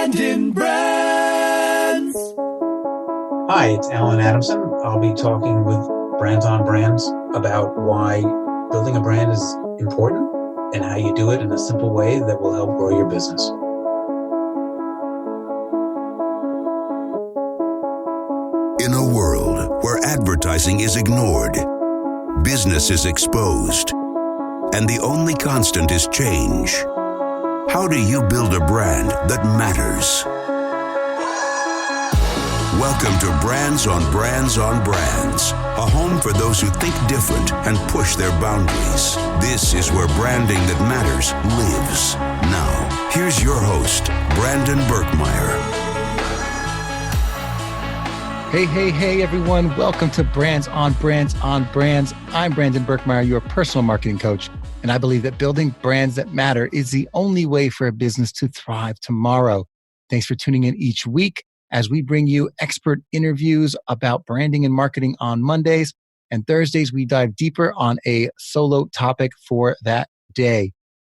Brandon Brands. Hi, it's Alan Adamson. I'll be talking with Brands on Brands about why building a brand is important and how you do it in a simple way that will help grow your business. In a world where advertising is ignored, business is exposed, and the only constant is change, how do you build a brand that matters? Welcome to Brands on Brands on Brands, a home for those who think different and push their boundaries. This is where branding that matters lives. Now, here's your host, Brandon Birkmeyer. Hey, everyone. Welcome to Brands on Brands on Brands. I'm Brandon Birkmeyer, your personal marketing coach, and I believe that building brands that matter is the only way for a business to thrive tomorrow. Thanks for tuning in each week as we bring you expert interviews about branding and marketing on Mondays, and Thursdays we dive deeper on a solo topic for that day.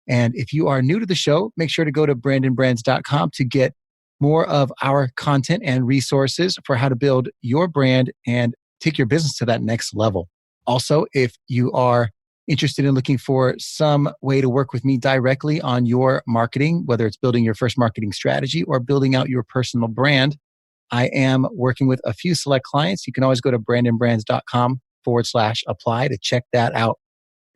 And if you are new to the show, make sure to go to brandonbrands.com to get more of our content and resources for how to build your brand and take your business to that next level. Also, if you are interested in looking for some way to work with me directly on your marketing, whether it's building your first marketing strategy or building out your personal brand, I am working with a few select clients. You can always go to brandonbrands.com/apply to check that out.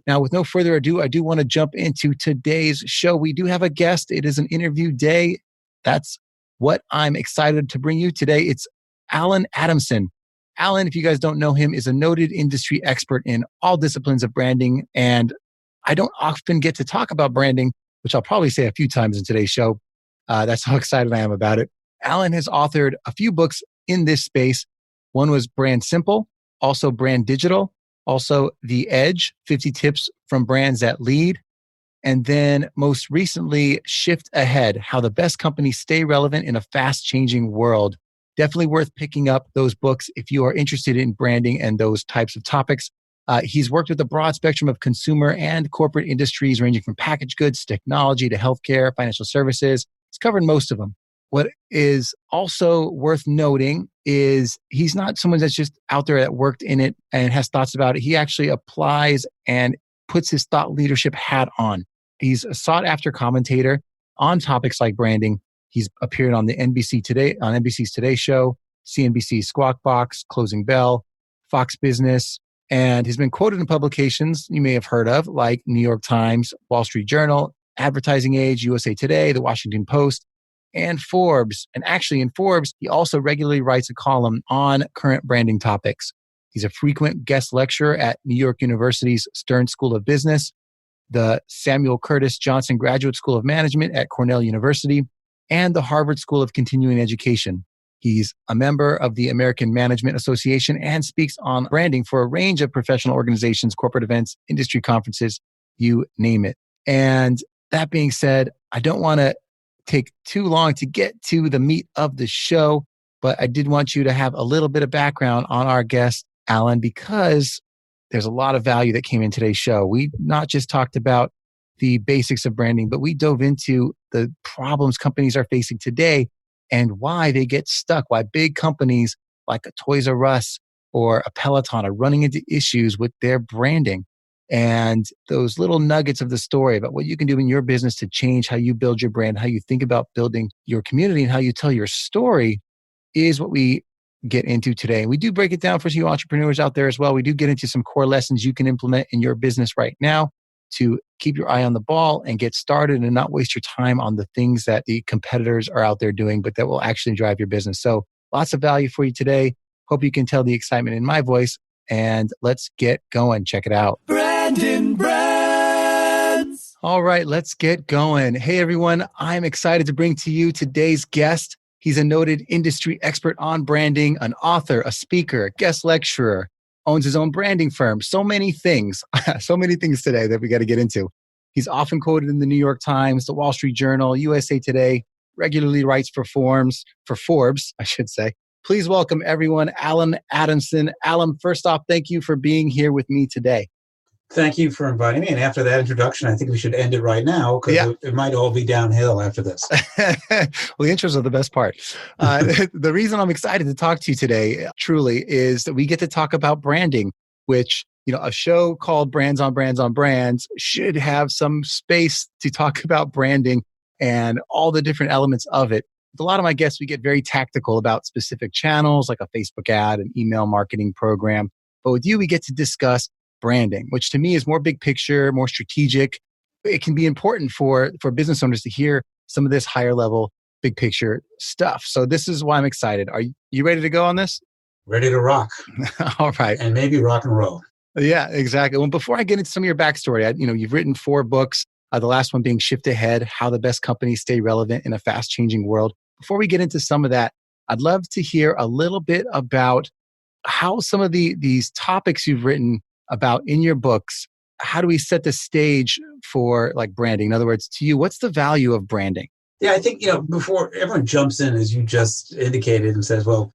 Now, with no further ado, I do want to jump into today's show. We do have a guest. It is an interview day. That's what I'm excited to bring you today. It's Alan Adamson. Alan, if you guys don't know him, is a noted industry expert in all disciplines of branding. And I don't often get to talk about branding, which I'll probably say a few times in today's show. That's how excited I am about it. Alan has authored a few books in this space. One was Brand Simple, also Brand Digital, also The Edge, 50 Tips from Brands That Lead. And then most recently, Shift Ahead, How the Best Companies Stay Relevant in a Fast-Changing World. Definitely worth picking up those books if you are interested in branding and those types of topics. He's worked with a broad spectrum of consumer and corporate industries, ranging from packaged goods, technology to healthcare, financial services. He's covered most of them. What is also worth noting is he's not someone that's just out there that worked in it and has thoughts about it. He actually applies and puts his thought leadership hat on. He's a sought-after commentator on topics like branding. He's appeared on the NBC's Today Show, CNBC's Squawk Box, Closing Bell, Fox Business, and he's been quoted in publications you may have heard of, like New York Times, Wall Street Journal, Advertising Age, USA Today, The Washington Post, and Forbes. And actually in Forbes, he also regularly writes a column on current branding topics. He's a frequent guest lecturer at New York University's Stern School of Business, the Samuel Curtis Johnson Graduate School of Management at Cornell University, and the Harvard School of Continuing Education. He's a member of the American Management Association and speaks on branding for a range of professional organizations, corporate events, industry conferences, you name it. And that being said, I don't want to take too long to get to the meat of the show, but I did want you to have a little bit of background on our guest, Alan, because there's a lot of value that came in today's show. We not just talked about the basics of branding, but we dove into the problems companies are facing today and why they get stuck, why big companies like a Toys R Us or a Peloton are running into issues with their branding. And those little nuggets of the story about what you can do in your business to change how you build your brand, how you think about building your community, and how you tell your story is what we get into today. We do break it down for you entrepreneurs out there as well. We do get into some core lessons you can implement in your business right now to keep your eye on the ball and get started and not waste your time on the things that the competitors are out there doing, but that will actually drive your business. So lots of value for you today. Hope you can tell the excitement in my voice, and let's get going. Check it out. Brandon Brands. All right, let's get going. Hey, everyone. I'm excited to bring to you today's guest. He's a noted industry expert on branding, an author, a speaker, a guest lecturer, owns his own branding firm. So many things, today that we got to get into. He's often quoted in the New York Times, the Wall Street Journal, USA Today, regularly writes for Forbes, I should say. Please welcome everyone, Alan Adamson. Alan, first off, thank you for being here with me today. Thank you for inviting me. And after that introduction, I think we should end it right now because Yeah. it might all be downhill after this. Well, the intros are the best part. The reason I'm excited to talk to you today, truly, is that we get to talk about branding, which, a show called Brands on Brands on Brands should have some space to talk about branding and all the different elements of it. With a lot of my guests, we get very tactical about specific channels like a Facebook ad, an email marketing program. But with you, we get to discuss branding, which to me is more big picture, more strategic. It can be important for business owners to hear some of this higher level, big picture stuff. So this is why I'm excited. Are you ready to go on this? Ready to rock. All right. And maybe rock and roll. Yeah, exactly. Well, before I get into some of your backstory, you've written 4 books, the last one being Shift Ahead, How the Best Companies Stay Relevant in a Fast Changing World. Before we get into some of that, I'd love to hear a little bit about how some of these topics you've written about in your books, how do we set the stage for like branding? In other words, to you, what's the value of branding? Yeah, I think, before everyone jumps in, as you just indicated, and says, well,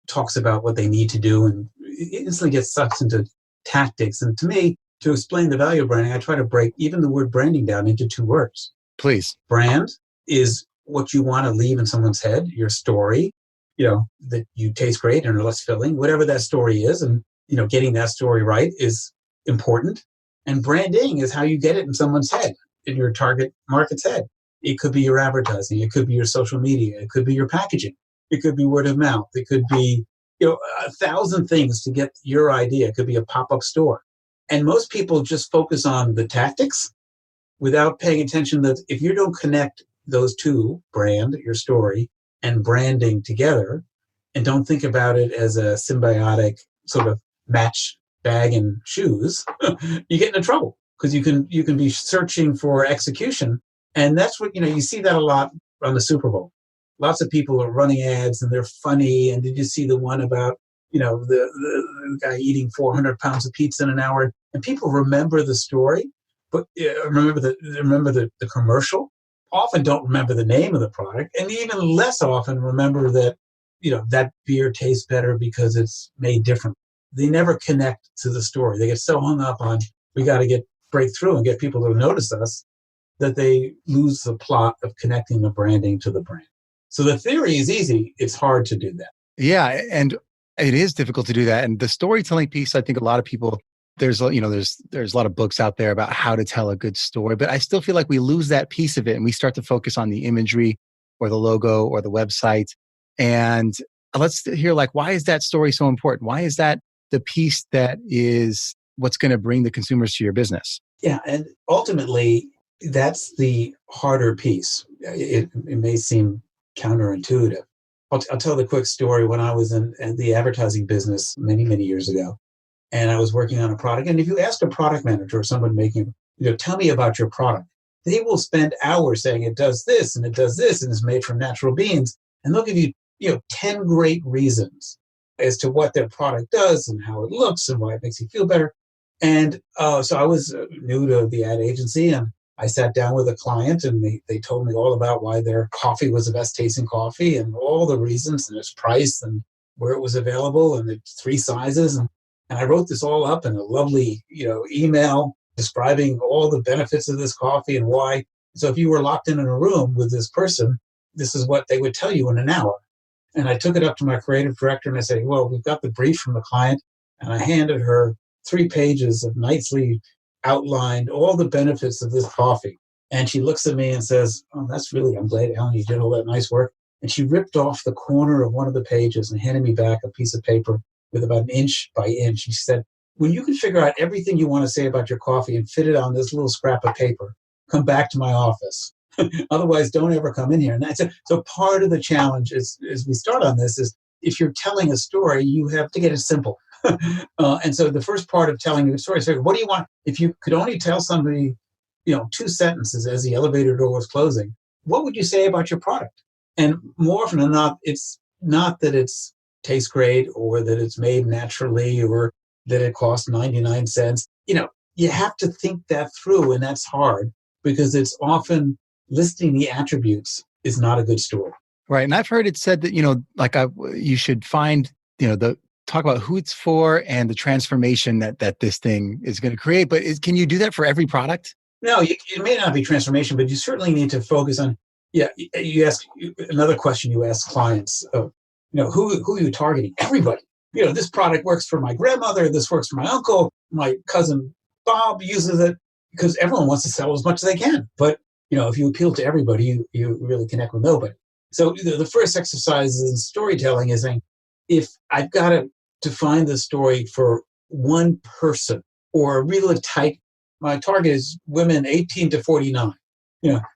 talks about what they need to do and instantly gets sucked into tactics. And to me, to explain the value of branding, I try to break even the word branding down into 2 words. Please. Brand is what you want to leave in someone's head, your story, that you taste great and are less filling, whatever that story is. And, getting that story right is important. And branding is how you get it in someone's head, in your target market's head. It could be your advertising. It could be your social media. It could be your packaging. It could be word of mouth. It could be, 1,000 things to get your idea. It could be a pop-up store. And most people just focus on the tactics without paying attention that if you don't connect those 2, brand, your story, and branding together, and don't think about it as a symbiotic sort of match bag and shoes, you get into trouble because you can be searching for execution. And that's what, you see that a lot on the Super Bowl. Lots of people are running ads and they're funny. And did you see the one about, the guy eating 400 pounds of pizza in an hour? And people remember the story, but remember the commercial, often don't remember the name of the product, and even less often remember that, that beer tastes better because it's made different. They never connect to the story. They get so hung up on, we got to break through and get people to notice us, that they lose the plot of connecting the branding to the brand. So the theory is easy. It's hard to do that. Yeah. And it is difficult to do that. And the storytelling piece, I think a lot of people, there's a lot of books out there about how to tell a good story, but I still feel like we lose that piece of it and we start to focus on the imagery or the logo or the website. And let's hear, why is that story so important? Why is that the piece that is what's going to bring the consumers to your business? Yeah. And ultimately, that's the harder piece. It may seem counterintuitive. I'll tell the quick story. When I was in the advertising business many, many years ago, and I was working on a product. And if you ask a product manager or someone making, tell me about your product, they will spend hours saying it does this and it does this and it's made from natural beans. And they'll give you, 10 great reasons as to what their product does and how it looks and why it makes you feel better. And so I was new to the ad agency, and I sat down with a client and they told me all about why their coffee was the best tasting coffee and all the reasons and its price and where it was available and the 3 sizes. And I wrote this all up in a lovely, email describing all the benefits of this coffee and why. So if you were locked in a room with this person, this is what they would tell you in an hour. And I took it up to my creative director and I said, well, we've got the brief from the client. And I handed her 3 pages of nicely outlined all the benefits of this coffee. And she looks at me and says, oh, I'm glad, Ellen, you did all that nice work. And she ripped off the corner of one of the pages and handed me back a piece of paper with about 1 inch by inch. She said, when you can figure out everything you want to say about your coffee and fit it on this little scrap of paper, come back to my office. Otherwise, don't ever come in here. And so part of the challenge is, as we start on this, is if you're telling a story, you have to get it simple. And so the first part of telling a story is, what do you want? If you could only tell somebody, 2 sentences as the elevator door was closing, what would you say about your product? And more often than not, it's not that it's tastes great or that it's made naturally or that it costs 99 cents. You have to think that through, and that's hard because it's often listing the attributes is not a good story. Right. And I've heard it said that, you should find, the talk about who it's for and the transformation that this thing is going to create. But can you do that for every product? No, it may not be transformation, but you certainly need to focus on. Yeah, you ask another question. You ask clients, who are you targeting? Everybody. This product works for my grandmother. This works for my uncle. My cousin Bob uses it, because everyone wants to sell as much as they can. But if you appeal to everybody, you really connect with nobody. So the first exercise in storytelling is saying, if I've got to define the story for one person or really tight, my target is women 18 to 49.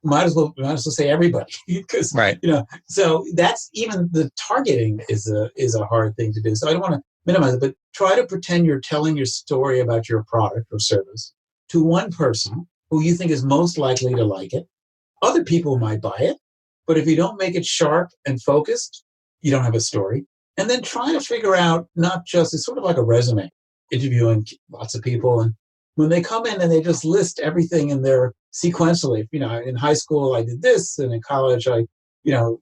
Might as well say everybody, because right. So that's, even the targeting is a hard thing to do. So I don't want to minimize it, but try to pretend you're telling your story about your product or service to one person who you think is most likely to like it. Other people might buy it, but if you don't make it sharp and focused, you don't have a story. And then try to figure out, not just, it's sort of like a resume, interviewing lots of people, and when they come in and they just list everything in their sequentially, in high school I did this, and in college I,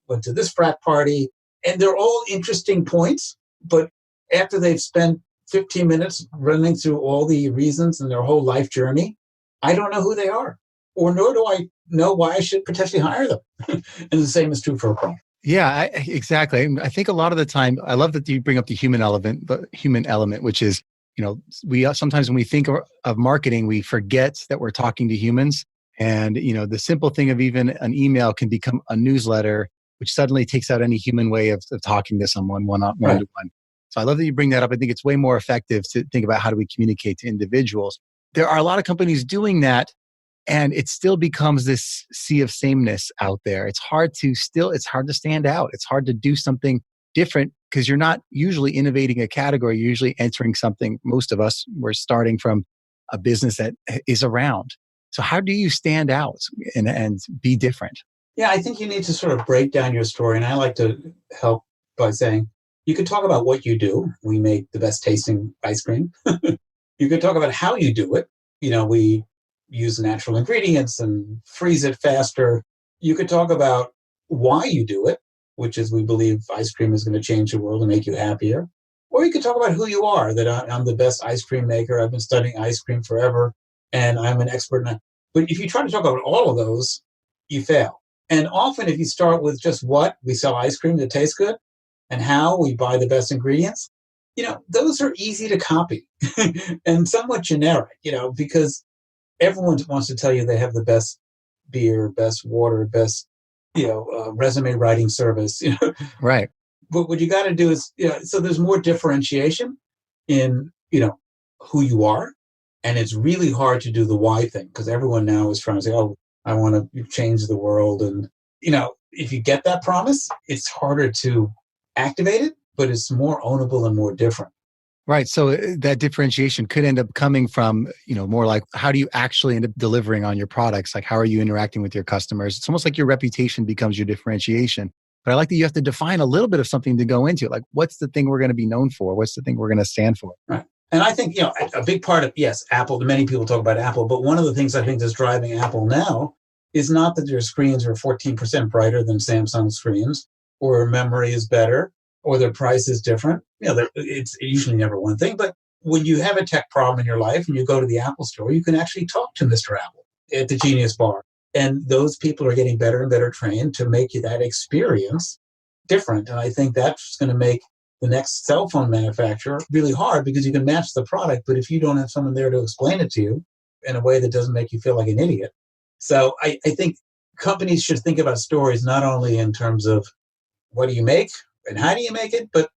went to this frat party, and they're all interesting points, but after they've spent 15 minutes running through all the reasons in their whole life journey, I don't know who they are, or nor do I know why I should potentially hire them. And the same is true for a product. Yeah, exactly. I think a lot of the time, I love that you bring up the human element, which is, we sometimes when we think of marketing, we forget that we're talking to humans. And, the simple thing of even an email can become a newsletter, which suddenly takes out any human way of talking to someone one-on-one. So I love that you bring that up. I think it's way more effective to think about how do we communicate to individuals. There are a lot of companies doing that, and it still becomes this sea of sameness out there. It's hard to stand out. It's hard to do something different because you're not usually innovating a category. You're usually entering something. Most of us, we're starting from a business that is around. So how do you stand out and be different? Yeah, I think you need to sort of break down your story. And I like to help by saying, you could talk about what you do. We make the best tasting ice cream. You could talk about how you do it. We use natural ingredients and freeze it faster. You could talk about why you do it, which is we believe ice cream is going to change the world and make you happier. Or you could talk about who you are, that I'm the best ice cream maker. I've been studying ice cream forever, and I'm an expert in that. But if you try to talk about all of those, you fail. And often if you start with just what, we sell ice cream that tastes good, and how, we buy the best ingredients, those are easy to copy and somewhat generic, because everyone wants to tell you they have the best beer, best water, best, resume writing service. Right. But what you got to do is, so there's more differentiation in, who you are. And it's really hard to do the why thing, because everyone now is trying to say, oh, I want to change the world. And, if you get that promise, it's harder to activate it, but it's more ownable and more different. Right. So that differentiation could end up coming from, more like, how do you actually end up delivering on your products? Like, how are you interacting with your customers? It's almost like your reputation becomes your differentiation. But I like that you have to define a little bit of something to go into. Like, what's the thing we're going to be known for? What's the thing we're going to stand for? Right. And I think, a big part of, yes, Apple, many people talk about Apple, but one of the things I think that's driving Apple now is not that their screens are 14% brighter than Samsung screens, or memory is better, or their price is different. It's usually never one thing. But when you have a tech problem in your life and you go to the Apple store, you can actually talk to Mr. Apple at the Genius Bar. And those people are getting better and better trained to make that experience different. And I think that's going to make the next cell phone manufacturer really hard, because you can match the product, but if you don't have someone there to explain it to you in a way that doesn't make you feel like an idiot. So I think companies should think about stories not only in terms of what do you make and how do you make it, but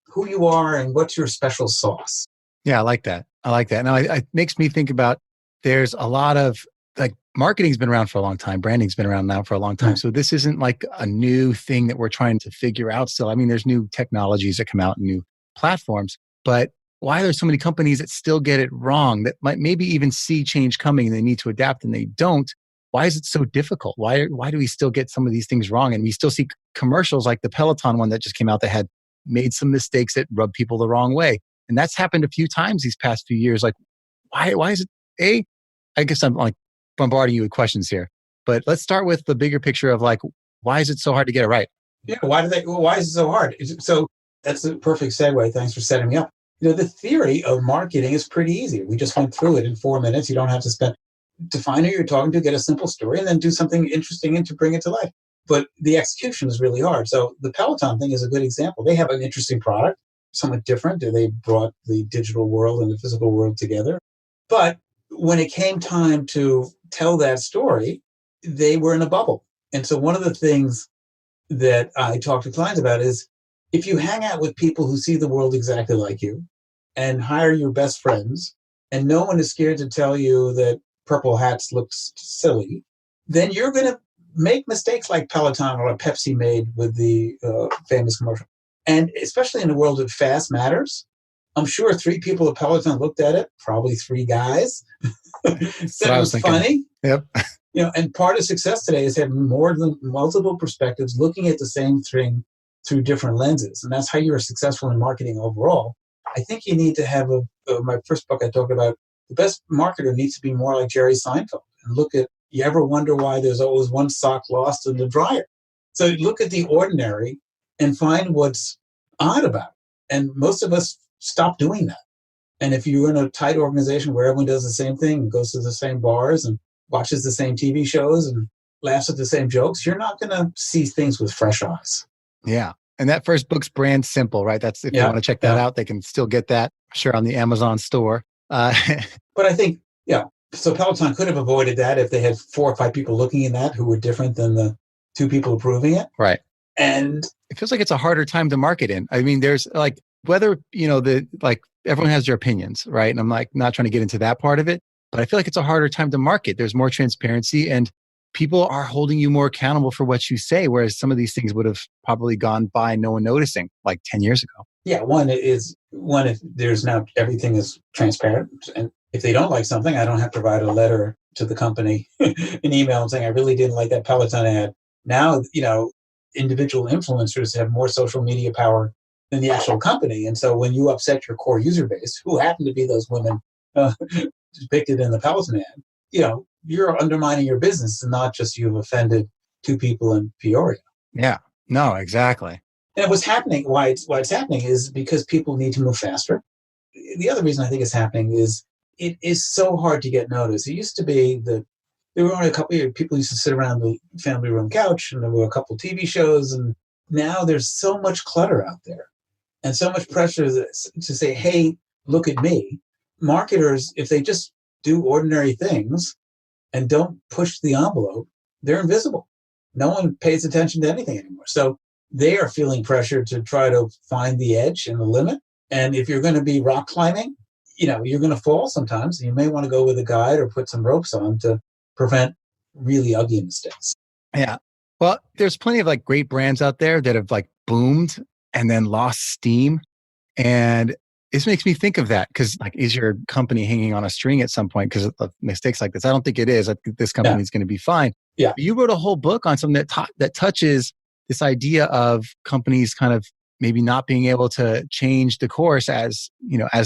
who you are and what's your special sauce. Yeah, I like that. Now, it makes me think about, there's a lot of, like, marketing's been around for a long time. Branding's been around now for a long time. Right. So this isn't like a new thing that we're trying to figure out still. I mean, there's new technologies that come out and new platforms, but why are there so many companies that still get it wrong, that might maybe even see change coming and they need to adapt and they don't? Why is it so difficult? Why do we still get some of these things wrong? And we still see commercials like the Peloton one that just came out that had made some mistakes that rubbed people the wrong way. And that's happened a few times these past few years. Like, why is it, I guess I'm like bombarding you with questions here, but let's start with the bigger picture of, like, why is it so hard to get it right? Yeah. Why is it so hard? So That's a perfect segue. Thanks for setting me up. The theory of marketing is pretty easy. We just went through it in 4 minutes. You don't have to define who you're talking to, get a simple story, and then do something interesting and to bring it to life. But the execution is really hard. So the Peloton thing is a good example. They have an interesting product, somewhat different. They brought the digital world and the physical world together. But when it came time to tell that story, they were in a bubble. And so one of the things that I talk to clients about is if you hang out with people who see the world exactly like you and hire your best friends, and no one is scared to tell you that purple hats looks silly, then you're going to make mistakes like Peloton or Pepsi made with the famous commercial. And especially in the world of fast matters, I'm sure 3 people at Peloton looked at it, probably 3 guys, said it was funny. Yep. And part of success today is having more than multiple perspectives, looking at the same thing through different lenses. And that's how you're successful in marketing overall. I think you need to have my first book I talked about, the best marketer needs to be more like Jerry Seinfeld and look at, you ever wonder why there's always one sock lost in the dryer? So look at the ordinary and find what's odd about it. And most of us stop doing that. And if you're in a tight organization where everyone does the same thing and goes to the same bars and watches the same TV shows and laughs at the same jokes, you're not going to see things with fresh eyes. Yeah. And that first book's Brand Simple, right? That's if you want to check that out, they can still get that, sure, on the Amazon store. But I think, so Peloton could have avoided that if they had 4 or 5 people looking in that who were different than the 2 people approving it. Right. And it feels like it's a harder time to market in. I mean, there's like, whether, everyone has their opinions, right? And I'm like, not trying to get into that part of it, but I feel like it's a harder time to market. There's more transparency and people are holding you more accountable for what you say, whereas some of these things would have probably gone by no one noticing like 10 years ago. Yeah, one, if there's now everything is transparent. And if they don't like something, I don't have to write a letter to the company, an email saying, I really didn't like that Peloton ad. Now, individual influencers have more social media power than the actual company. And so when you upset your core user base, who happen to be those women depicted in the Peloton ad, you're undermining your business and not just you've offended 2 people in Peoria. Yeah, no, exactly. And what's happening, why it's happening is because people need to move faster. The other reason I think it's happening is it is so hard to get noticed. It used to be that there were only a couple of people used to sit around the family room couch and there were a couple TV shows. And now there's so much clutter out there and so much pressure to say, hey, look at me. Marketers, if they just do ordinary things and don't push the envelope, they're invisible. No one pays attention to anything anymore. So they are feeling pressure to try to find the edge and the limit. And if you're going to be rock climbing, you're going to fall sometimes. You may want to go with a guide or put some ropes on to prevent really ugly mistakes. Yeah. Well, there's plenty of like great brands out there that have like boomed and then lost steam. And this makes me think of that because like, is your company hanging on a string at some point because of mistakes like this? I don't think it is. I think this company is going to be fine. Yeah. But you wrote a whole book on something that touches this idea of companies kind of maybe not being able to change the course as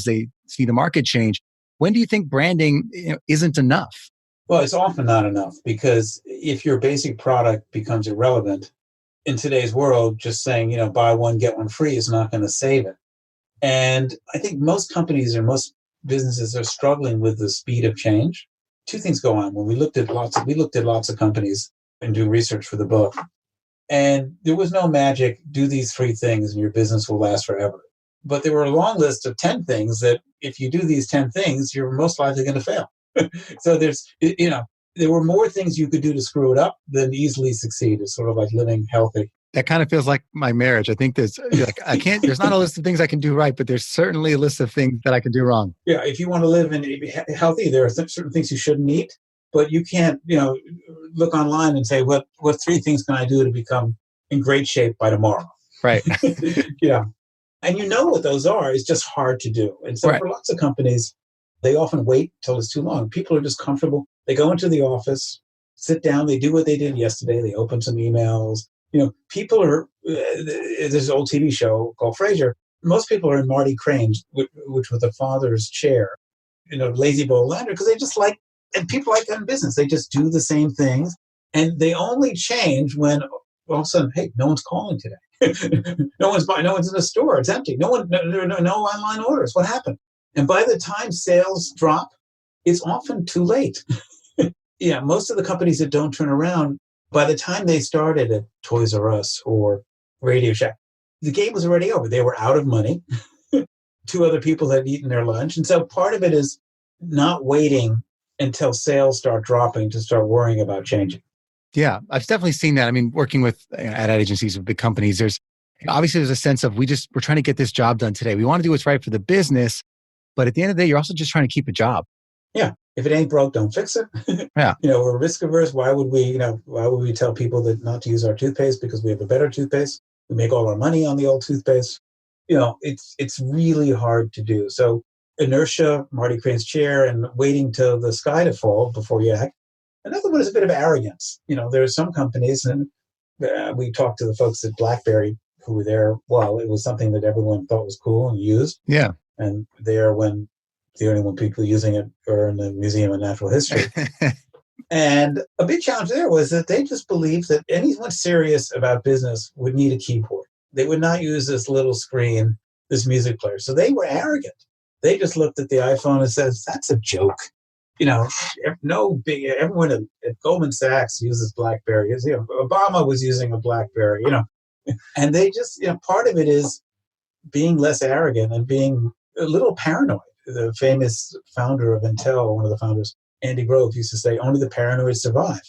they see the market change. When do you think branding isn't enough? Well, it's often not enough because if your basic product becomes irrelevant in today's world, just saying, buy one, get one free is not going to save it. And I think most companies or most businesses are struggling with the speed of change. 2 things go on. When we looked at lots of companies and do research for the book, and there was no magic, do these 3 things and your business will last forever. But there were a long list of 10 things that if you do these 10 things, you're most likely going to fail. So there were more things you could do to screw it up than easily succeed. It's sort of like living healthy. That kind of feels like my marriage. I think there's there's not a list of things I can do right, but there's certainly a list of things that I can do wrong. Yeah. If you want to live and be healthy, there are certain things you shouldn't eat, but you can't, look online and say, what 3 things can I do to become in great shape by tomorrow? Right. Yeah. And what those are. It's just hard to do. And so for lots of companies, they often wait till it's too long. People are just comfortable. They go into the office, sit down, they do what they did yesterday. They open some emails. People are, there's an old TV show called Frasier. Most people are in Marty Crane's, which was the father's chair, lazy boy lander, because they just like, and people like that in business. They just do the same things. And they only change when all of a sudden, hey, no one's calling today. No one's buying. No one's in the store. It's empty. No online orders. What happened? And by the time sales drop, it's often too late. Yeah, most of the companies that don't turn around, by the time they started at Toys R Us or Radio Shack, the game was already over. They were out of money. Two other people had eaten their lunch. And so part of it is not waiting until sales start dropping to start worrying about changing. Yeah, I've definitely seen that. I mean, working with ad agencies with big companies, there's a sense of we're trying to get this job done today. We want to do what's right for the business, but at the end of the day, you're also just trying to keep a job. Yeah. If it ain't broke, don't fix it. Yeah. We're risk averse. Why would we tell people that not to use our toothpaste because we have a better toothpaste? We make all our money on the old toothpaste. It's really hard to do. So inertia, Marty Crane's chair, and waiting till the sky to fall before you act. Another one is a bit of arrogance. There are some companies, and we talked to the folks at BlackBerry who were there. Well, it was something that everyone thought was cool and used. Yeah. And there when the only one people using it are in the Museum of Natural History. And a big challenge there was that they just believed that anyone serious about business would need a keyboard. They would not use this little screen, this music player. So they were arrogant. They just looked at the iPhone and said, that's a joke. Everyone at Goldman Sachs uses BlackBerry. Obama was using a BlackBerry, and they just, part of it is being less arrogant and being a little paranoid. The famous founder of Intel, one of the founders, Andy Grove, used to say, only the paranoid survive.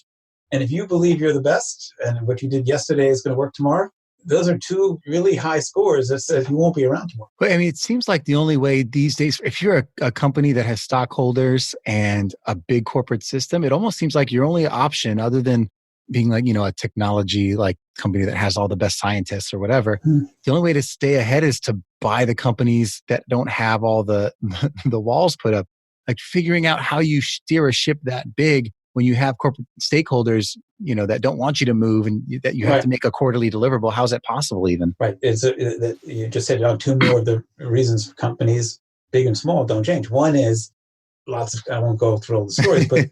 And if you believe you're the best and what you did yesterday is going to work tomorrow, those are two really high scores that says you won't be around tomorrow. But I mean, it seems like the only way these days, if you're a company that has stockholders and a big corporate system, it almost seems like your only option other than being like, a technology like company that has all the best scientists or whatever, the only way to stay ahead is to buy the companies that don't have all the walls put up. Like figuring out how you steer a ship that big when you have corporate stakeholders, that don't want you to move and that you have to make a quarterly deliverable. How's that possible even? Right. You just said two more of the reasons companies, big and small, don't change. One is I won't go through all the stories, but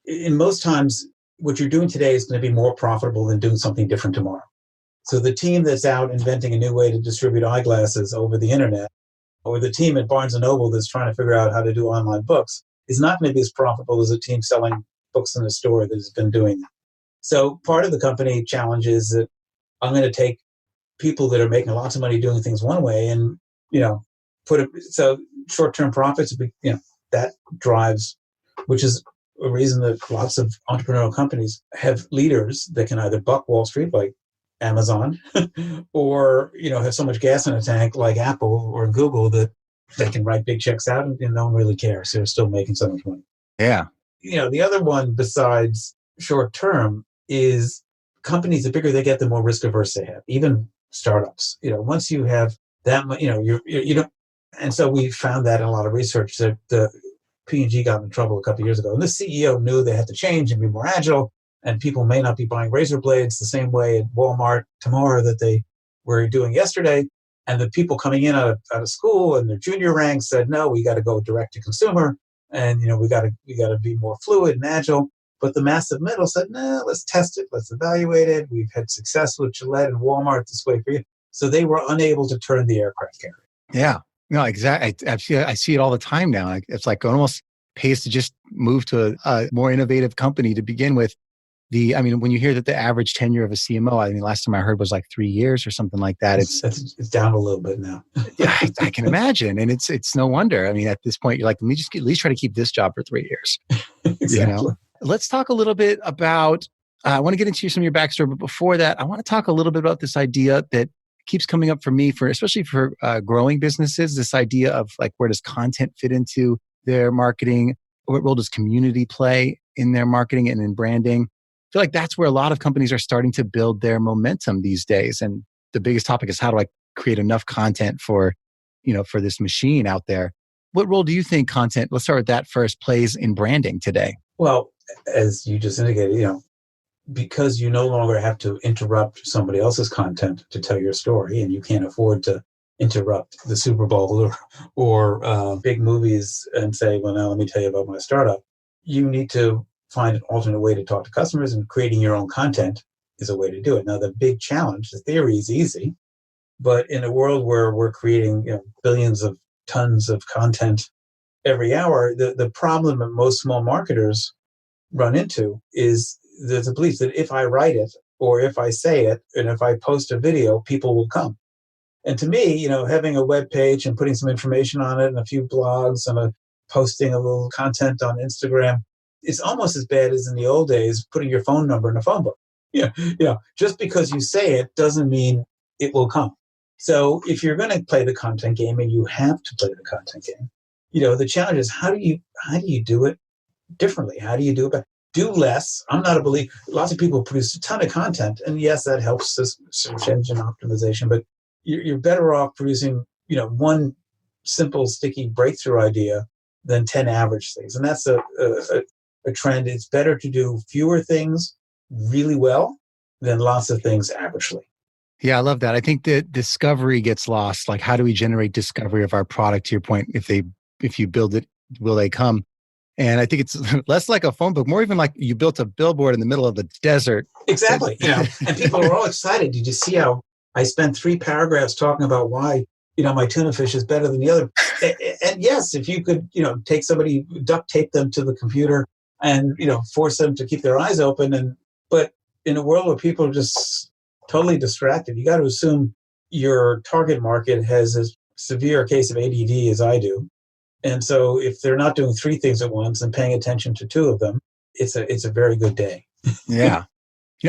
in most times, what you're doing today is going to be more profitable than doing something different tomorrow. So the team that's out inventing a new way to distribute eyeglasses over the internet, or the team at Barnes & Noble that's trying to figure out how to do online books, is not going to be as profitable as a team selling books in a store that has been doing that. So part of the company challenge is that I'm going to take people that are making lots of money doing things one way and, so short-term profits, that drives, which is a reason that lots of entrepreneurial companies have leaders that can either buck Wall Street like Amazon or, have so much gas in a tank like Apple or Google that they can write big checks out and no one really cares. They're still making so much money. Yeah. The other one besides short term is companies, the bigger they get, the more risk averse they have, even startups. Once you have that much, you don't. And so we found that in a lot of research that the P&G got in trouble a couple of years ago. And the CEO knew they had to change and be more agile. And people may not be buying razor blades the same way at Walmart tomorrow that they were doing yesterday. And the people coming in out of school and their junior ranks said, no, we got to go direct to consumer. And, we got to be more fluid and agile. But the massive middle said, no, let's test it. Let's evaluate it. We've had success with Gillette and Walmart this way for you. So they were unable to turn the aircraft carrier. Yeah, no, exactly. I see it all the time now. It's like it almost pays to just move to a more innovative company to begin with. When you hear that the average tenure of a CMO, last time I heard was like 3 years or something like that. It's down a little bit now. Yeah, I can imagine. And it's no wonder. At this point, you're like, let me just at least try to keep this job for 3 years. Exactly. Let's talk a little bit about, I want to get into some of your backstory, but before that, I want to talk a little bit about this idea that keeps coming up for me, especially for growing businesses, this idea of like, where does content fit into their marketing? What role does community play in their marketing and in branding? I feel like that's where a lot of companies are starting to build their momentum these days. And the biggest topic is how do I create enough content for this machine out there? What role do you think content, let's start with that first, plays in branding today? Well, as you just indicated, because you no longer have to interrupt somebody else's content to tell your story, and you can't afford to interrupt the Super Bowl or big movies and say, well, now let me tell you about my startup. You need to find an alternate way to talk to customers, and creating your own content is a way to do it. Now, the big challenge, the theory is easy, but in a world where we're creating billions of tons of content every hour, the problem that most small marketers run into is there's a belief that if I write it or if I say it and if I post a video, people will come. And to me, having a web page and putting some information on it and a few blogs and posting a little content on Instagram, it's almost as bad as in the old days, putting your phone number in a phone book. Just because you say it doesn't mean it will come. So if you're going to play the content game, and you have to play the content game, the challenge is how do you do it differently? How do you do it better? Do less. I'm not a believer. Lots of people produce a ton of content, and yes, that helps this search engine optimization, but you're better off producing, one simple, sticky breakthrough idea than 10 average things. And that's a trend. It's better to do fewer things really well than lots of things averagely. Yeah, I love that. I think that discovery gets lost. Like, how do we generate discovery of our product? To your point, if you build it, will they come? And I think it's less like a phone book, more even like you built a billboard in the middle of the desert. Exactly. And people are all excited. Did you see how I spent 3 paragraphs talking about why, my tuna fish is better than the other? And yes, if you could, take somebody, duct tape them to the computer and, force them to keep their eyes open. But in a world where people are just totally distracted, you got to assume your target market has as severe a case of ADD as I do. And so if they're not doing 3 things at once and paying attention to 2 of them, it's a very good day. Yeah.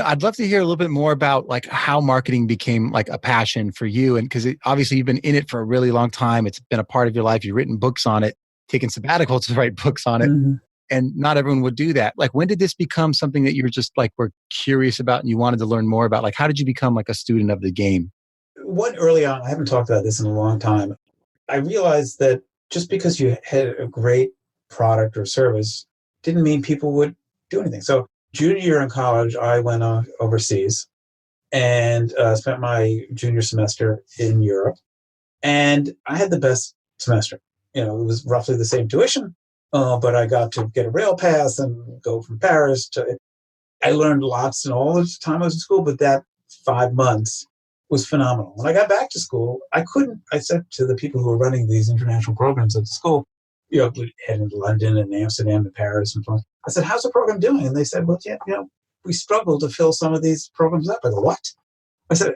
I'd love to hear a little bit more about like how marketing became like a passion for you. And because obviously you've been in it for a really long time. It's been a part of your life. You've written books on it, taken sabbaticals to write books on it. Mm-hmm. And not everyone would do that. Like, when did this become something that you were just like, were curious about and you wanted to learn more about? Like, how did you become like a student of the game? Early on, I haven't talked about this in a long time. I realized that just because you had a great product or service didn't mean people would do anything. So junior year in college, I went overseas and spent my junior semester in Europe. And I had the best semester. It was roughly the same tuition, but I got to get a rail pass and go from Paris to... I learned lots and all the time I was in school, but that 5 months was phenomenal. When I got back to school, I said to the people who were running these international programs at the school, head into London and Amsterdam and Paris and so on. I said, how's the program doing? And they said, well, yeah, we struggle to fill some of these programs up. I go, what? I said,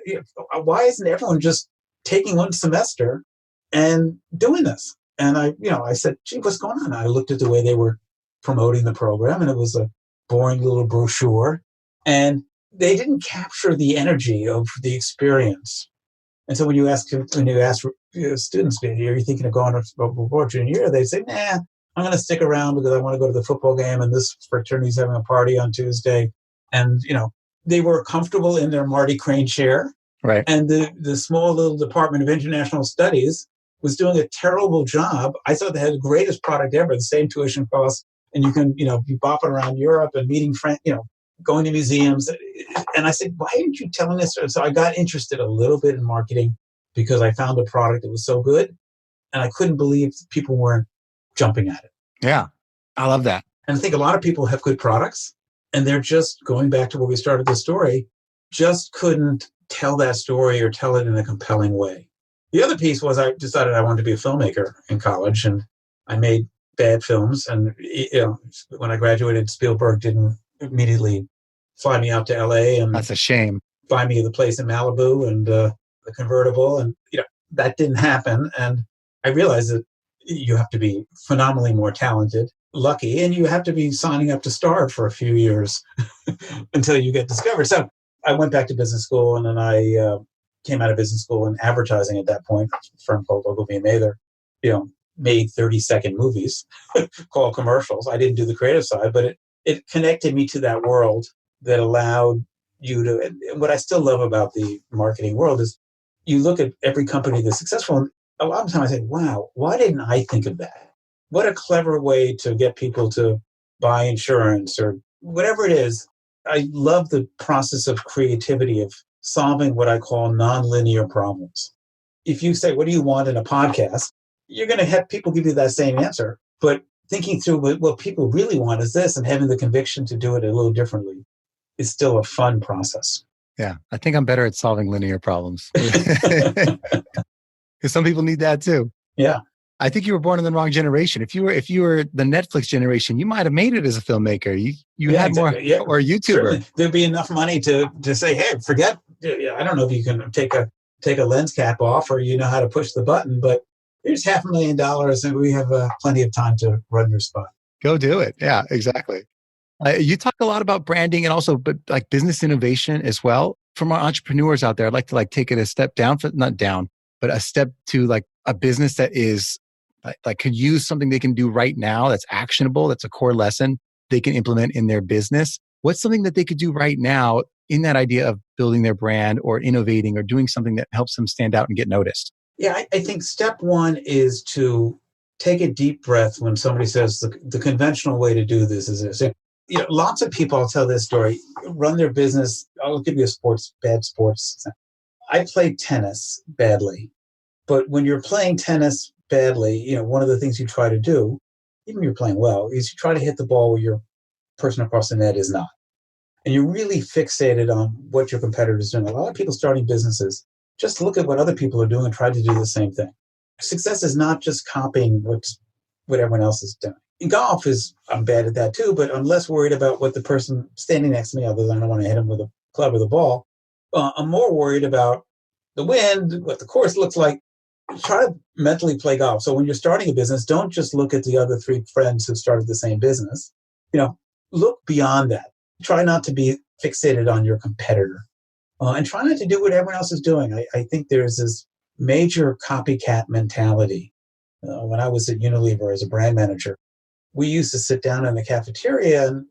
why isn't everyone just taking one semester and doing this? And I said, gee, what's going on? I looked at the way they were promoting the program, and it was a boring little brochure. And they didn't capture the energy of the experience. And so when you ask students, are you thinking of going aboard junior year? They say, nah, I'm going to stick around because I want to go to the football game and this fraternity's having a party on Tuesday. And, they were comfortable in their Marty Crane chair. Right. And the small little Department of International Studies was doing a terrible job. I thought they had the greatest product ever, the same tuition costs. And you can, be bopping around Europe and meeting friends, going to museums. And I said, why aren't you telling us? So I got interested a little bit in marketing because I found a product that was so good. And I couldn't believe people weren't jumping at it. Yeah, I love that. And I think a lot of people have good products, and they're just going back to where we started the story, just couldn't tell that story or tell it in a compelling way. The other piece was I decided I wanted to be a filmmaker in college, and I made bad films. And when I graduated, Spielberg didn't immediately fly me out to LA and that's a shame. Buy me the place in Malibu and the convertible, and that didn't happen. And I realized that you have to be phenomenally more talented, lucky, and you have to be signing up to starve for a few years until you get discovered. So I went back to business school, and then I came out of business school in advertising at that point. A firm called Ogilvy and Mather, made 30-second movies called commercials. I didn't do the creative side, but it connected me to that world that allowed you to... And what I still love about the marketing world is you look at every company that's successful, and a lot of time I say, wow, why didn't I think of that? What a clever way to get people to buy insurance or whatever it is. I love the process of creativity, of solving what I call nonlinear problems. If you say, what do you want in a podcast? You're going to have people give you that same answer. But thinking through what people really want is this, and having the conviction to do it a little differently is still a fun process. Yeah. I think I'm better at solving linear problems. Because some people need that too. Yeah. I think you were born in the wrong generation. If you were the Netflix generation, you might have made it as a filmmaker. You had exactly. more, yeah. or a YouTuber. Certainly, there'd be enough money to say, hey, forget. I don't know if you can take a lens cap off or you know how to push the button, but here's $500,000 and we have plenty of time to run your spot. Go do it. Yeah, exactly. You talk a lot about branding and also, but like business innovation as well. From our entrepreneurs out there, I'd like to take it a step down, not down, but a step to like a business that is like could use something they can do right now that's actionable, that's a core lesson they can implement in their business. What's something that they could do right now in that idea of building their brand or innovating or doing something that helps them stand out and get noticed? Yeah, I think step one is to take a deep breath when somebody says the conventional way to do this is this. Lots of people, I'll tell this story, run their business. I'll give you a bad sports. I played tennis badly, but when you're playing tennis badly, one of the things you try to do, even if you're playing well, is you try to hit the ball where your person across the net is not. And you're really fixated on what your competitor is doing. A lot of people starting businesses just look at what other people are doing and try to do the same thing. Success is not just copying what everyone else is doing. In golf, I'm bad at that too, but I'm less worried about what the person standing next to me, other than I don't want to hit him with a club or the ball. I'm more worried about the wind, what the course looks like. Try to mentally play golf. So when you're starting a business, don't just look at the other three friends who started the same business. Look beyond that. Try not to be fixated on your competitor. And try not to do what everyone else is doing. I think there's this major copycat mentality. When I was at Unilever as a brand manager, we used to sit down in the cafeteria and,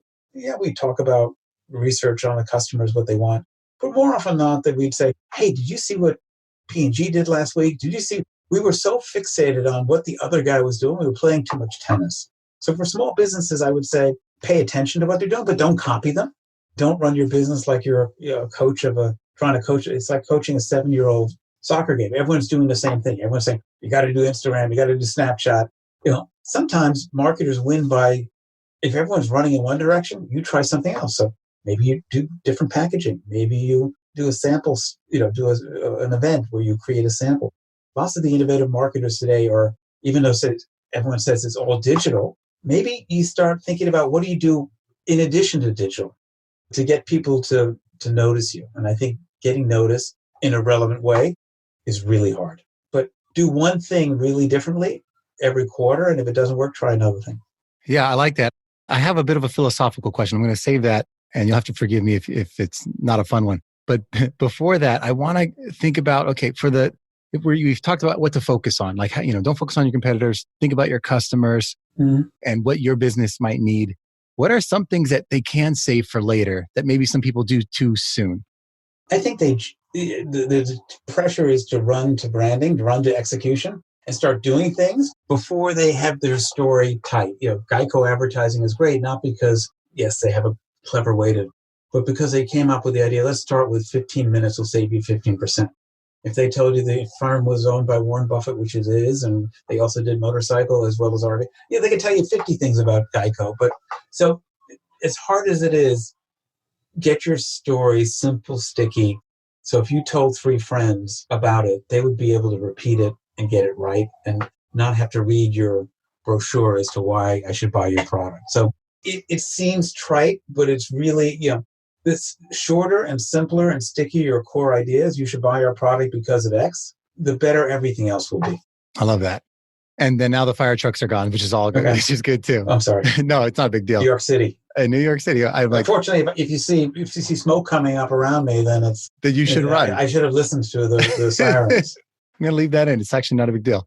we talk about research on the customers, what they want. But more often than not, that we'd say, hey, did you see what P&G did last week? Did you see? We were so fixated on what the other guy was doing. We were playing too much tennis. So for small businesses, I would say, pay attention to what they're doing, but don't copy them. Don't run your business like you're a coach trying to coach. It's like coaching a 7-year-old soccer game. Everyone's doing the same thing. Everyone's saying, you got to do Instagram, you got to do Snapchat. Sometimes marketers win by, if everyone's running in one direction, you try something else. So maybe you do different packaging. Maybe you do a sample, do an event where you create a sample. Lots of the innovative marketers today are, even though everyone says it's all digital, maybe you start thinking about what do you do in addition to digital to get people to notice you. And I think getting noticed in a relevant way is really hard. But do one thing really differently every quarter, and if it doesn't work, try another thing. Yeah, I like that. I have a bit of a philosophical question. I'm going to save that, and you'll have to forgive me if it's not a fun one. But before that, I want to think about, okay, where you've talked about what to focus on, like, don't focus on your competitors, think about your customers and what your business might need. What are some things that they can save for later that maybe some people do too soon? I think the pressure is to run to branding, to run to execution, and start doing things before they have their story tight. Geico advertising is great, not because, yes, they have a clever way but because they came up with the idea, let's start with 15 minutes will save you 15%. If they told you the firm was owned by Warren Buffett, which it is, and they also did motorcycle as well as RV, they could tell you 50 things about Geico. But so as hard as it is, get your story simple, sticky. So if you told 3 friends about it, they would be able to repeat it and get it right and not have to read your brochure as to why I should buy your product. So it seems trite, but it's really, this shorter and simpler and stickier your core ideas, you should buy our product because of X, the better everything else will be. I love that. And then now the fire trucks are gone, which is all good. Okay. Which is good too. I'm sorry. No, it's not a big deal. New York City. New York City. Unfortunately, if you see smoke coming up around me, then that you should run. I should have listened to the sirens. I'm going to leave that in. It's actually not a big deal.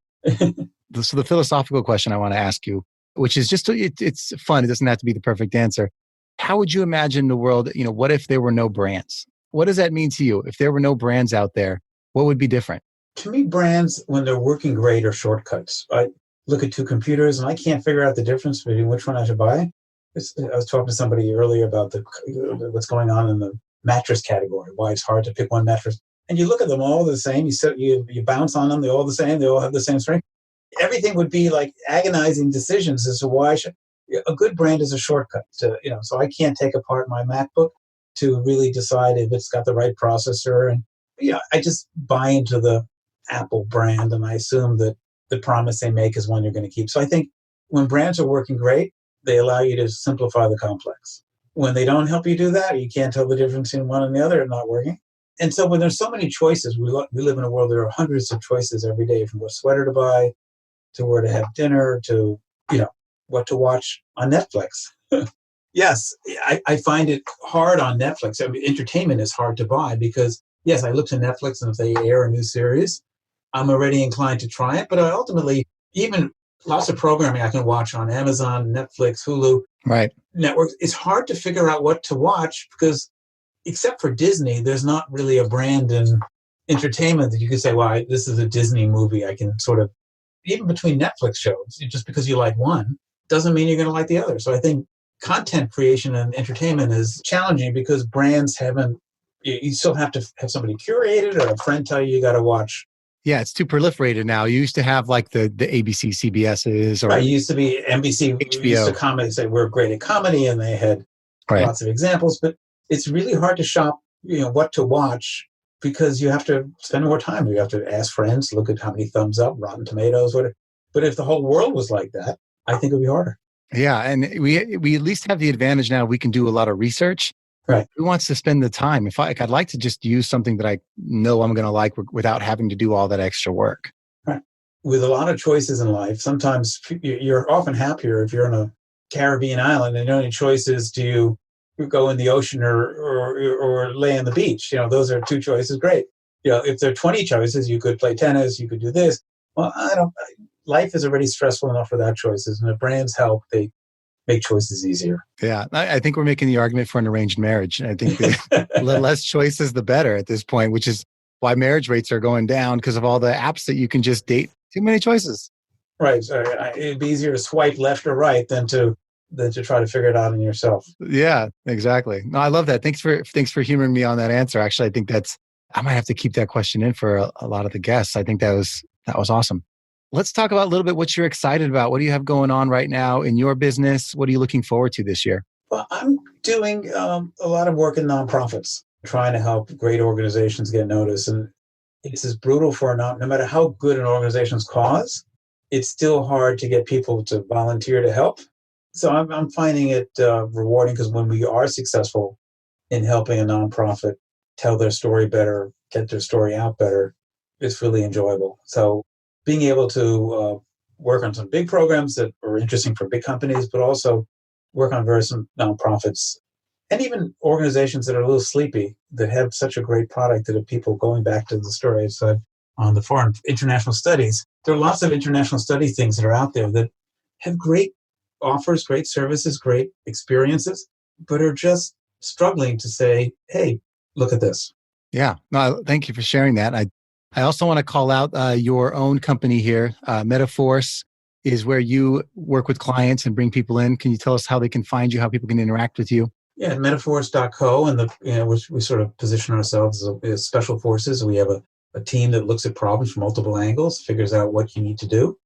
So the philosophical question I want to ask you, which is just, it's fun. It doesn't have to be the perfect answer. How would you imagine the world, what if there were no brands? What does that mean to you? If there were no brands out there, what would be different? To me, brands, when they're working great, are shortcuts. I look at 2 computers and I can't figure out the difference between which one I should buy. I was talking to somebody earlier about what's going on in the mattress category, why it's hard to pick one mattress. And you look at them all the same. You bounce on them. They're all the same. They all have the same strength. Everything would be like agonizing decisions as to why a good brand is a shortcut. So I can't take apart my MacBook to really decide if it's got the right processor. And I just buy into the Apple brand, and I assume that the promise they make is one you're going to keep. So I think when brands are working great, they allow you to simplify the complex. When they don't help you do that, you can't tell the difference between one and the other and not working. And so when there's so many choices, we live in a world, there are hundreds of choices every day, from what sweater to buy, to where to have dinner, to, what to watch on Netflix. Yes, I find it hard on Netflix. I mean, entertainment is hard to buy because, yes, I look to Netflix, and if they air a new series, I'm already inclined to try it. But I ultimately, even lots of programming I can watch on Amazon, Netflix, Hulu, Right. networks, it's hard to figure out what to watch because, except for Disney, there's not really a brand in entertainment that you could say, well, this is a Disney movie. I can sort of, even between Netflix shows, just because you like one doesn't mean you're going to like the other. So I think content creation and entertainment is challenging because brands you still have to have somebody curate it, or a friend tell you got to watch. Yeah, it's too proliferated now. You used to have like the ABC, CBSs, or Right, it used to be NBC HBO. used to comment, say we're great at comedy, and they had lots of examples. But it's really hard to shop, what to watch, because you have to spend more time. You have to ask friends, look at how many thumbs up, Rotten Tomatoes, whatever. But if the whole world was like that, I think it would be harder. Yeah, and we at least have the advantage now. We can do a lot of research. Right. Who wants to spend the time? I'd like to just use something that I know I'm going to like without having to do all that extra work. Right. With a lot of choices in life, sometimes you're often happier if you're on a Caribbean island and the only choice is, do you go in the ocean or lay on the beach? Those are two choices. Great. If there are 20 choices, you could play tennis, you could do this. Well, life is already stressful enough without choices, and if brands help, they make choices easier. Yeah, I think we're making the argument for an arranged marriage. I think the less choices, the better at this point, which is why marriage rates are going down, because of all the apps that you can just date. Too many choices. Right. So it'd be easier to swipe left or right than to try to figure it out in yourself. Yeah, exactly. No, I love that. Thanks for humoring me on that answer. Actually, I think I might have to keep that question in for a lot of the guests. I think that was awesome. Let's talk about a little bit what you're excited about. What do you have going on right now in your business? What are you looking forward to this year? Well, I'm doing a lot of work in nonprofits, trying to help great organizations get noticed. And it's as brutal no matter how good an organization's cause, it's still hard to get people to volunteer to help. So I'm finding it rewarding, because when we are successful in helping a nonprofit tell their story better, get their story out better, it's really enjoyable. So being able to work on some big programs that are interesting for big companies, but also work on various nonprofits and even organizations that are a little sleepy, that have such a great product that have people going back to the story. So on the foreign international studies, there are lots of international study things that are out there that have great offers, great services, great experiences, but are just struggling to say, hey, look at this. Yeah, no, thank you for sharing that. I also want to call out your own company here. Metaforce is where you work with clients and bring people in. Can you tell us how they can find you, how people can interact with you? Yeah, metaforce.co, and we sort of position ourselves as special forces. We have a team that looks at problems from multiple angles, figures out what you need to do,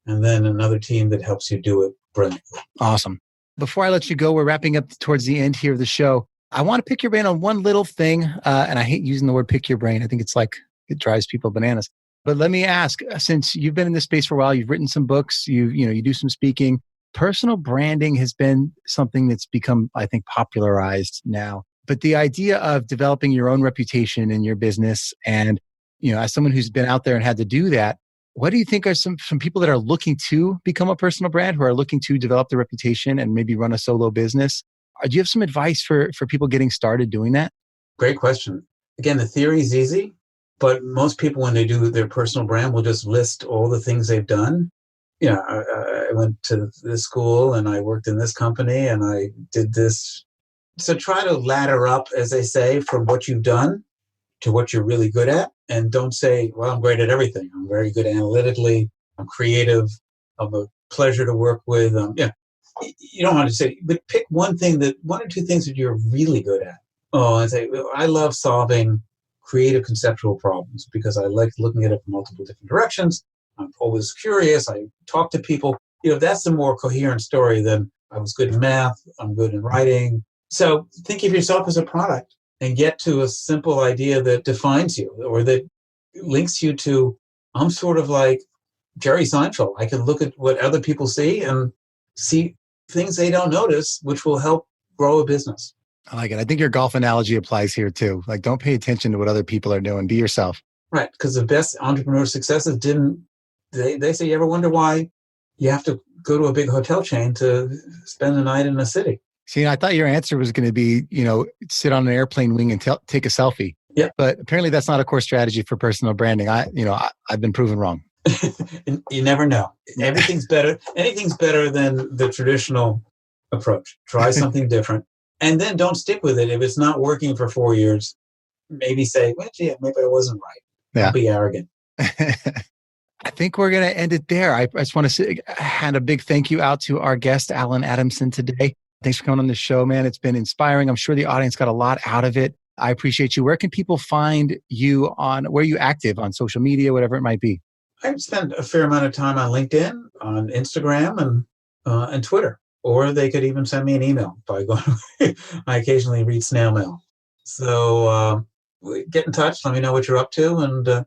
and then another team that helps you do it brilliantly. Awesome. Before I let you go, we're wrapping up towards the end here of the show. I want to pick your brain on one little thing, and I hate using the word pick your brain. I think it's like it drives people bananas. But let me ask, since you've been in this space for a while, you've written some books, you do some speaking, personal branding has been something that's become, I think, popularized now. But the idea of developing your own reputation in your business, and as someone who's been out there and had to do that, what do you think are some people that are looking to become a personal brand, who are looking to develop their reputation and maybe run a solo business? Do you have some advice for people getting started doing that? Great question. Again, the theory is easy, but most people, when they do their personal brand, will just list all the things they've done. I went to this school and I worked in this company and I did this. So try to ladder up, as they say, from what you've done to what you're really good at. And don't say, well, I'm great at everything. I'm very good analytically. I'm creative. I'm a pleasure to work with. You don't want to say, but pick one or two things that you're really good at. And say, I love solving creative conceptual problems because I like looking at it from multiple different directions. I'm always curious. I talk to people. That's the more coherent story than I was good in math. I'm good in writing. So think of yourself as a product and get to a simple idea that defines you or that links you to, I'm sort of like Jerry Seinfeld. I can look at what other people see and see things they don't notice, which will help grow a business. I like it. I think your golf analogy applies here too. Like, don't pay attention to what other people are doing. Be yourself. Right. Because the best entrepreneur successes they say, you ever wonder why you have to go to a big hotel chain to spend the night in a city? See, I thought your answer was going to be, sit on an airplane wing and take a selfie. Yeah. But apparently that's not a core strategy for personal branding. I've been proven wrong. You never know. Anything's better than the traditional approach. Try something different. And then don't stick with it. If it's not working for 4 years, maybe say, well, gee, maybe I wasn't right. Yeah. Don't be arrogant. I think we're going to end it there. I just want to hand a big thank you out to our guest, Alan Adamson, today. Thanks for coming on the show, man. It's been inspiring. I'm sure the audience got a lot out of it. I appreciate you. Where can people find you where are you active on social media, whatever it might be? I spend a fair amount of time on LinkedIn, on Instagram, and Twitter. Or they could even send me an email by going. I occasionally read snail mail. So get in touch. Let me know what you're up to, and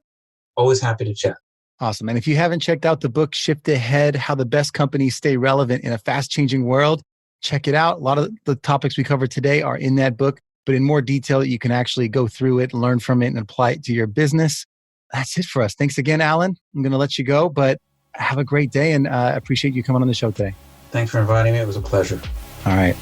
always happy to chat. Awesome. And if you haven't checked out the book, Shift Ahead, How the Best Companies Stay Relevant in a Fast-Changing World, check it out. A lot of the topics we covered today are in that book, but in more detail, you can actually go through it, learn from it, and apply it to your business. That's it for us. Thanks again, Alan. I'm going to let you go, but have a great day, and appreciate you coming on the show today. Thanks for inviting me. It was a pleasure. All right.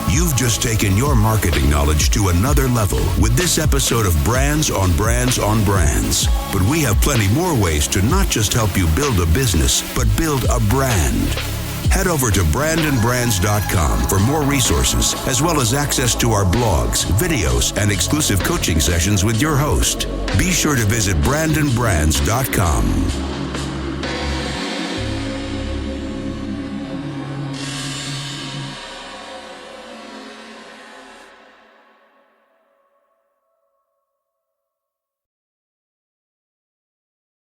You've just taken your marketing knowledge to another level with this episode of Brands on Brands on Brands. But we have plenty more ways to not just help you build a business, but build a brand. Head over to brandandbrands.com for more resources, as well as access to our blogs, videos, and exclusive coaching sessions with your host. Be sure to visit brandandbrands.com.